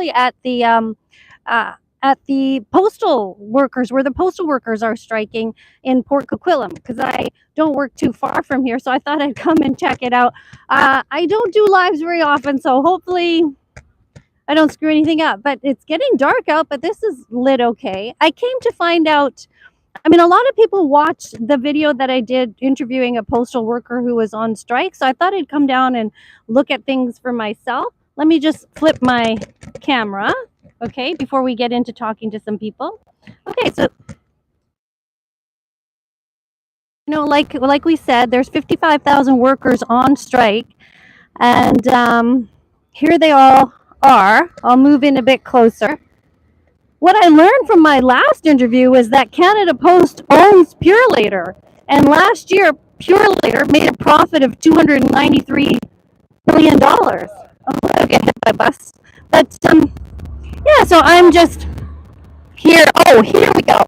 actually at the postal workers, where the postal workers are striking in Port Coquitlam, because I don't work too far from here, so I thought I'd come and check it out. I don't do lives very often, so hopefully I don't screw anything up. But it's getting dark out, but this is lit okay. I came to find out. I mean, a lot of people watched the video that I did interviewing a postal worker who was on strike. So I thought I'd come down and look at things for myself. Let me just flip my camera, okay, before we get into talking to some people. Okay, so like we said, there's 55,000 workers on strike, and here they all are. I'll move in a bit closer. What I learned from my last interview was that Canada Post owns Purelator, and last year Purelator made a profit of $293 million. Oh, I'll get hit by a bus. But yeah, so I'm just here. Oh, here we go.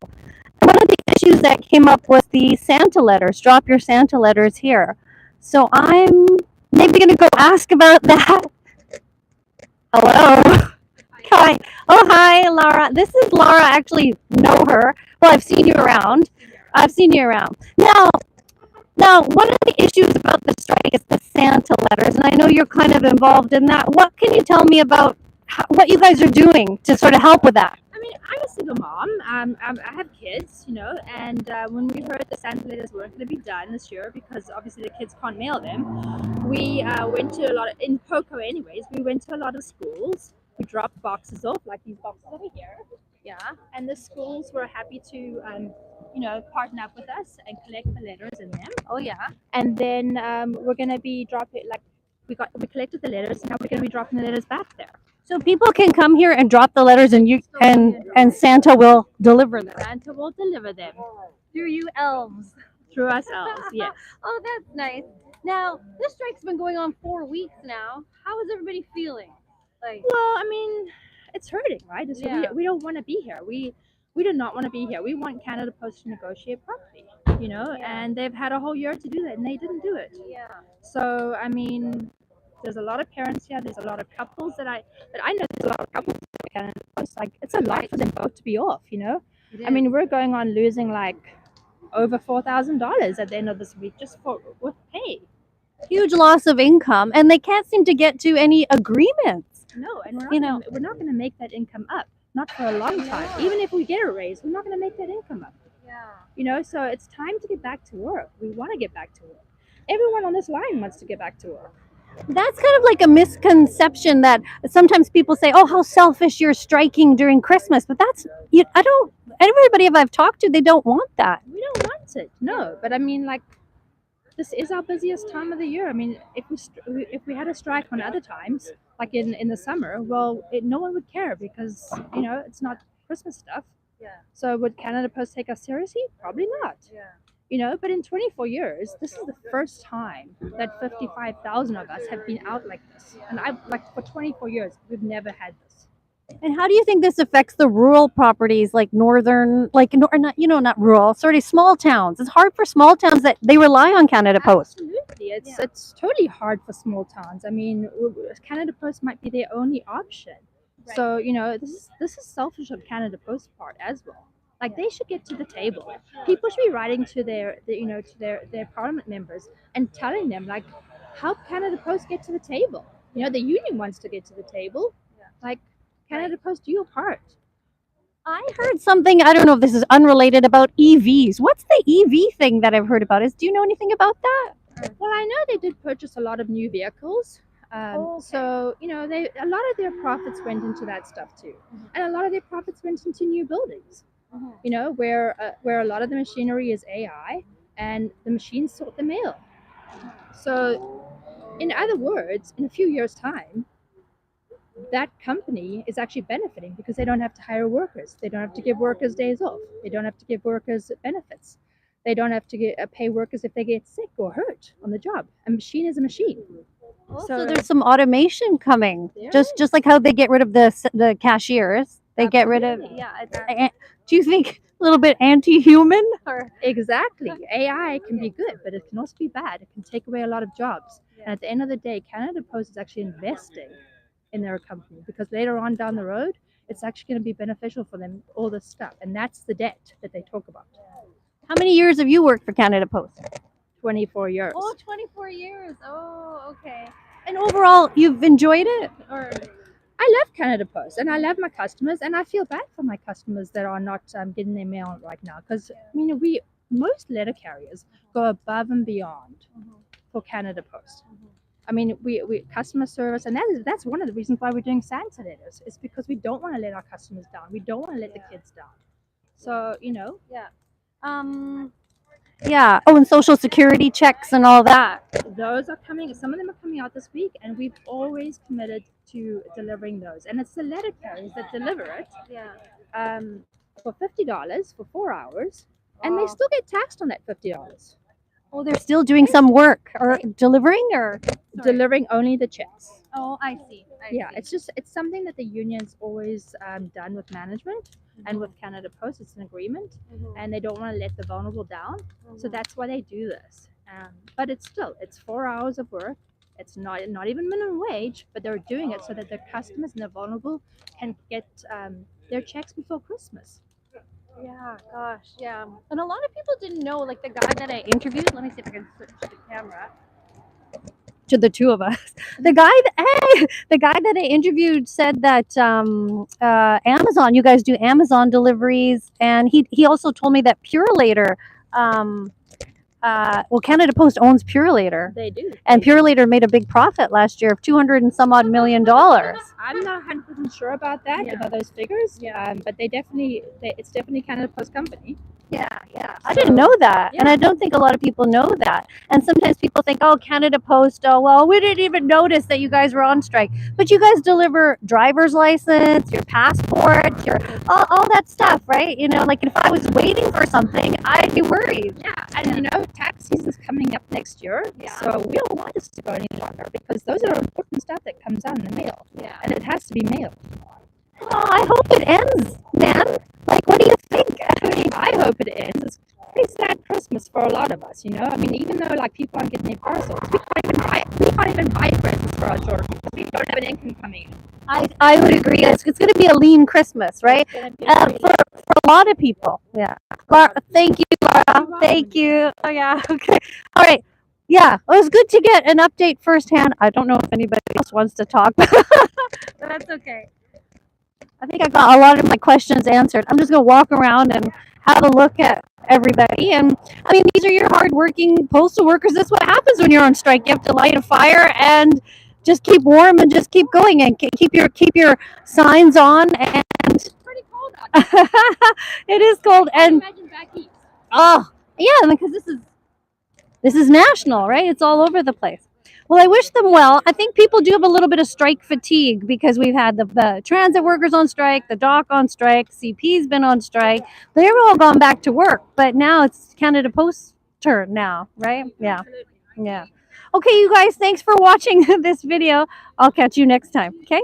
One of the issues that came up was the Santa letters. Drop your Santa letters here. So I'm maybe going to go ask about that. Hello. Hi. Oh, hi, Laura. This is Laura. I actually know her. Well, I've seen you around. I've seen you around. Now, one of the issues about the strike is the Santa letters, and I know you're kind of involved in that. What can you tell me about what you guys are doing to sort of help with that? I mean, I'm a single mom. I have kids, and when we heard the Santa letters weren't going to be done this year because obviously the kids can't mail them, we went to a lot of, in Poco anyways, we went to a lot of schools. We dropped boxes off, like these boxes over here. Yeah, and the schools were happy to, partner up with us and collect the letters in them. Oh, yeah. And then we're going to be dropping, like, we collected the letters, and now we're going to be dropping the letters back there. So people can come here and drop the letters, and Santa will deliver them Santa will deliver them through you elves. through ourselves. Yes. Oh, that's nice. Now, this strike's been going on 4 weeks now. How is everybody feeling? Like, Well, I mean, it's hurting, right? Yeah. We don't want to be here. We do not want to be here. We want Canada Post to negotiate properly, and they've had a whole year to do that, and they didn't do it. yeah. So, I mean, there's a lot of parents here. There's a lot of couples that I know. There's a lot of couples that Canada Post. Like, it's a lot for them both to be off. I mean, we're going on losing like over $4,000 at the end of this week just with pay. Huge loss of income, and they can't seem to get to any agreements. No, and we're not going to make that income up. Not for a long time. Even if we get a raise, we're not going to make that income up. Yeah. So it's time to get back to work. We want to get back to work. Everyone on this line wants to get back to work. That's kind of like a misconception that sometimes people say, "Oh, how selfish you're striking during Christmas," but that's I don't. Everybody I've talked to, they don't want that. We don't want it. No, but I mean, like, this is our busiest time of the year. I mean, if we had a strike on other times, like in the summer, well, no one would care because it's not Christmas stuff. Yeah. So would Canada Post take us seriously? Probably not. Yeah. But in 24 years, this is the first time that 55,000 of us have been out like this. And for 24 years, we've never had this. And how do you think this affects the rural properties, like northern, not rural, sort of small towns? It's hard for small towns that they rely on Canada Post. Absolutely. It's totally hard for small towns. I mean, Canada Post might be their only option. Right. So, this is selfish of Canada Post part as well. Like, they should get to the table. People should be writing to their parliament members and telling them, like, help Canada Post get to the table. The union wants to get to the table. Like, Canada Post, do your part. I heard something, I don't know if this is unrelated, about EVs. What's the EV thing that I've heard about? Do you know anything about that? Well, I know they did purchase a lot of new vehicles. Okay. So, a lot of their profits went into that stuff too. And a lot of their profits went into new buildings. Where a lot of the machinery is AI and the machines sort the mail. So, in other words, in a few years' time, that company is actually benefiting because they don't have to hire workers. They don't have to give workers days off. They don't have to give workers benefits. They don't have to pay workers if they get sick or hurt on the job. A machine is a machine. So there's some automation coming, There just like how they get rid of the cashiers. They get rid of do you think a little bit anti-human? Or Exactly. AI can be good, but it can also be bad. It can take away a lot of jobs. And at the end of the day, Canada Post is actually investing in their company, because later on down the road, it's actually going to be beneficial for them, all this stuff. And that's the debt that they talk about. How many years have you worked for Canada Post? 24 years. Oh, 24 years. Oh, okay. And overall, you've enjoyed it? Or I love Canada Post and I love my customers, and I feel bad for my customers that are not getting their mail right now, because most letter carriers go above and beyond for Canada Post. I mean, we customer service, and that's one of the reasons why we're doing Santa letters. Is because we don't want to let our customers down. We don't want to let the kids down. So yeah. Oh, and social security checks and all that. those are coming. Some of them are coming out this week, and we've always committed to delivering those. And it's the letter carriers that deliver it. Yeah. For $50 for 4 hours, and they still get taxed on that $50. Oh, they're still doing some work or delivering or Delivering only the checks. Oh, I see. It's something that the union's always done with management and with Canada Post. It's an agreement, and they don't want to let the vulnerable down, so that's why they do this. But it's 4 hours of work. It's not even minimum wage, but they're doing it so that their customers and the vulnerable can get their checks before Christmas. Yeah, gosh, yeah. And a lot of people didn't know, like the guy that I interviewed. Let me see if I can switch the camera to the two of us. The guy that I interviewed said that Amazon, you guys do Amazon deliveries, and he also told me that Purelator, Canada Post owns Purelator. They do. And Purelator made a big profit last year of $200 and some odd million. I'm not 100% sure about that, about those figures. But it's definitely Canada Post company. Yeah. I didn't know that. Yeah. And I don't think a lot of people know that. And sometimes people think, oh, Canada Post, oh, well, we didn't even notice that you guys were on strike. But you guys deliver driver's license, your passport, all that stuff, right? Like if I was waiting for something, I'd be worried. Yeah, and tax season's coming up next year, so we don't want this to go any longer, because those are important stuff that comes out in the mail. Yeah. And it has to be mailed. Oh, I hope it ends, man. Like, what do you think? I hope it ends. It's a pretty sad Christmas for a lot of us, even though people aren't getting their parcels, we can't even buy presents for our children because we don't have an income coming in. I would agree. It's going to be a lean Christmas, right? For a lot of people. Yeah. Thank you, Laura. Thank you. Oh, yeah. Okay. All right. Yeah. It was good to get an update firsthand. I don't know if anybody else wants to talk, but that's okay. I think I got a lot of my questions answered. I'm just going to walk around and have a look at everybody. And I mean, these are your hardworking postal workers. That's what happens when you're on strike. You have to light a fire and just keep warm and just keep going and keep your signs on. And it's pretty cold out here. It is cold. And imagine back east. Oh, yeah, because this is national, right? It's all over the place. Well, I wish them well. I think people do have a little bit of strike fatigue because we've had the transit workers on strike, the dock on strike, CP's been on strike. They've all gone back to work, but now it's Canada Post's turn now, right? Yeah. Okay, you guys, thanks for watching this video. I'll catch you next time, okay?